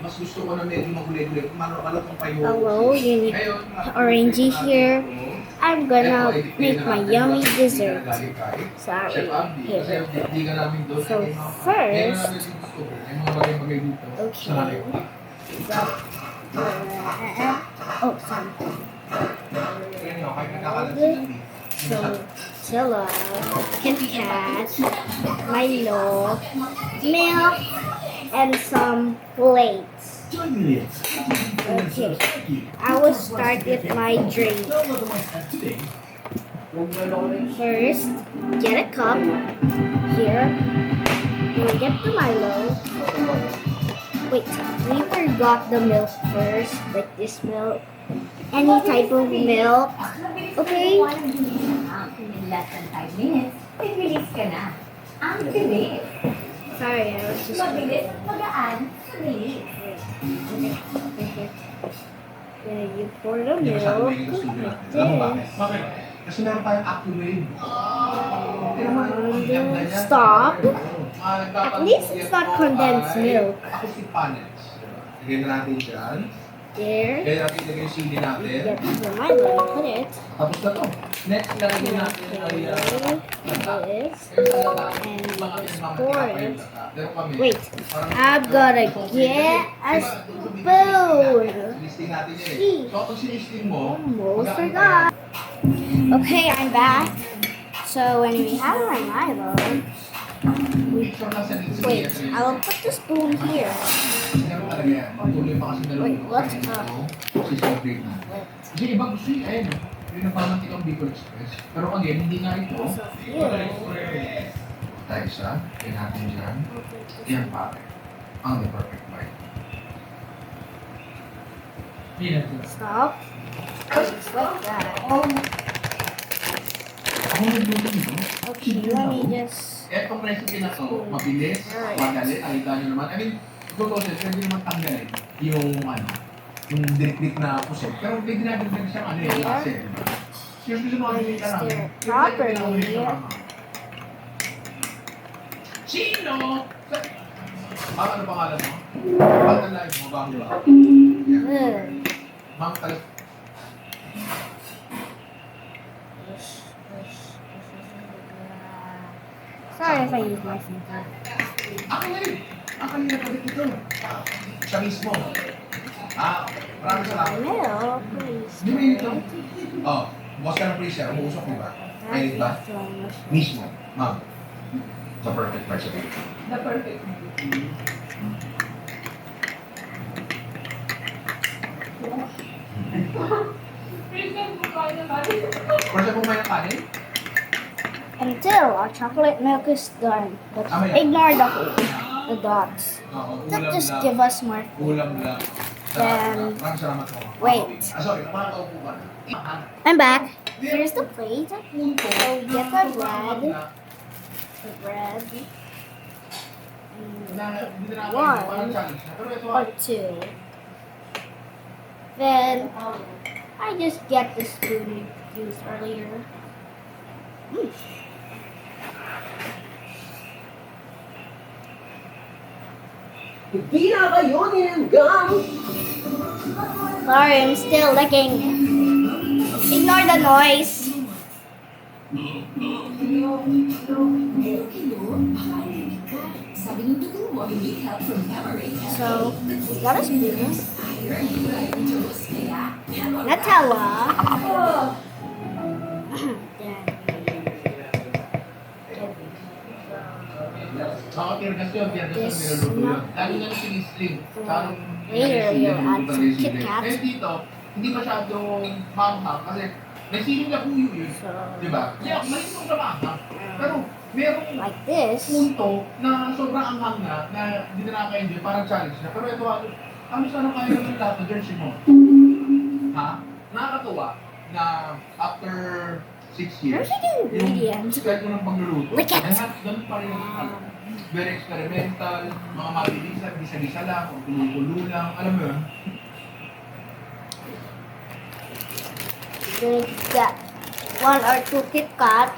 mas gusto ko na medyo magulay-gulay. Malutong pa yung Hello, Unique Orangey here. I'm gonna make my yummy dessert. Sorry. Here. So first, okay. Oh, sorry. So, Zilla, Kit Kat, Milo, milk, and some plates. Okay, I will start with my drink. First, get a cup here. Then get the Milo. Wait, we forgot the milk first, like this milk. Any type of milk. Okay? In less than 5 minutes, bibilis ka na. Ang bilis. Sorry, I was just... Mabilis, magaan, mabilis. Okay. Then you pour the milk. Bakit? Kasi meron tayong activate. And stop. At least it's not condensed milk. Acoustic panels. Lagyan na natin dyan. There. Lagyan natin lagyan yung CD natin. Get the Milo and put it. Tapos na to. Next, lagyan natin ay This. And pour it. Wait, I've gotta get a spoon. Listing natin yun eh. So, kung sinisting mo, Almost forgot. Okay, I'm back. So when we have my Milo, wait, I will put the spoon here. Wait, what's up? Kasi iba gusto yun, ayun. Yun ang pamantik ang Bicol Express. Pero again, hindi nga ito. Tayo isa, kaya natin dyan. Yan pare. Ang the perfect bite. Stop. Just like that. Ako nagluto nito. Okay, let me just... Etong recipe na to, mabilis, madali, nakita nyo naman. I mean, tutusin, pwede naman tanggalin yung yung dinik-dik na pusit. Pero may ginagagdag siyang yung lasa. Yung gusto mo kami ka lang. Properly. Sino? Ma'am, ano pangalan mo? Ba't live mo? Bago ba? Ma'am, talag. Sorry if I use my finger. Ako na rin. Ako na rin ito. Siya mismo. Maraming salamat. Milk, please. Di ba yun ito? Oh, bukas ka ng freezer. Umuusok mo ba? Ayun ba? Mismo. Ma'am. The perfect recipe. The perfect. First po may kanin? Until our chocolate milk is done. But ignore the dots. That just give us more. Ulam lang. Then, Maraming salamat po. wait. Sorry, nakakaupo ka na. I'm back. Here's the plate. So get the bread. The bread. One or two. Then I just get the spoon we used earlier. Hindi na kayo nilanggang. Sorry, I'm still licking. Ignore the noise. So, we got a spoon. Nutella. Mga pirgas yun, pirgas yung niluluto yun. Lalo na yung sinisling. Later, you'll add some Kit Kat. Eh dito, hindi masyadong manghang kasi may siling na puyo yun. Diba? Kaya malimang na manghang. Pero merong Like this. punto na sobrang anghang na hindi na nakaka-enjoy, parang challenge na. Pero ito, ano sana kaya ng lahat na jersey mo? Ha? Nakakatuwa na after 6 years, There's like an ingredient. yung style mo ng pagluluto, Lick it. ganun pa rin yung very experimental, mga mabilisan, gisa-gisa lang, o tulo-tulo lang, alam mo yun? Then get 1 or 2 Kit Kat.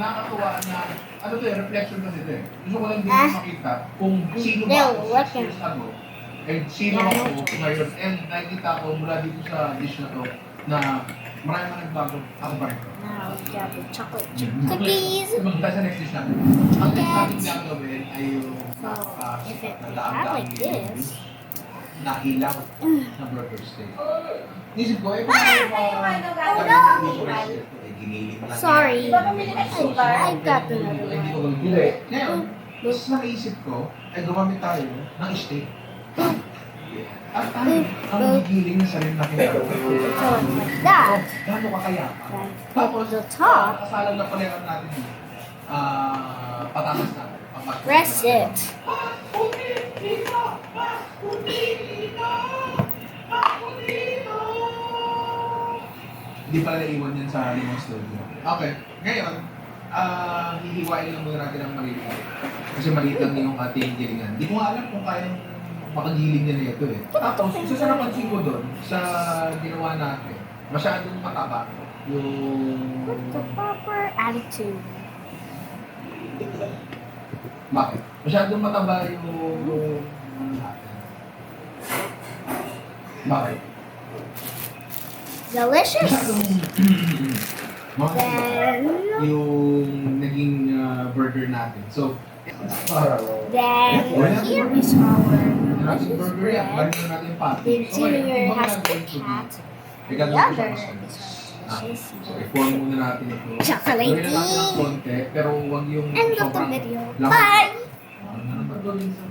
Nakakatuwa na, ano to eh, reflection kasi ito eh. Gusto ko lang din makita kung sino ba They'll ako work 6 years ago And sino ako ngayon, and nakikita ko mula dito sa dish na to, na marami mga nagbago, ako pa rin. Now we got the chocolate chip Mhm. cookies. Dahil sa next dish natin. Ang next natin gagawin ay yung So, if it na we have like this, na ilaw na burger steak. Isip ko, eh, sorry, I got another Hindi ko one. gagawin. Ngayon, mas naisip ko, ay gumamit tayo ng steak. At ang gigiling na sarili natin. So like that, Gano'n ka kaya? then Tapos, the top, kasalan na pala natin dito. Patatas natin. press it. Hindi pala naiwan yan sa limang studio. Okay. Ngayon, hihiwain lang muna natin ang maliit. Kasi maliit lang yung ating gilingan. Hindi ko nga alam kung kayang makagiling niya nito eh. Tapos, isa sa napansin ko doon, sa ginawa natin, masyadong mataba yung... With the proper attitude. Bakit? Masyadong mataba yung... natin. Bakit? Delicious. Masyadong... Then, yung naging burger natin. So, then here is our natin delicious burger yan. bread. Balik na natin yung patty. The interior ibang has natin the ito cat. dito. The Gagawin ko other siya mas is Ah, our So, delicious. i-form muna natin ito. Chocolatey. Gawin na natin ng konti, pero huwag yung End of the sobrang video. lamang. Bye! Ano naman gawin sa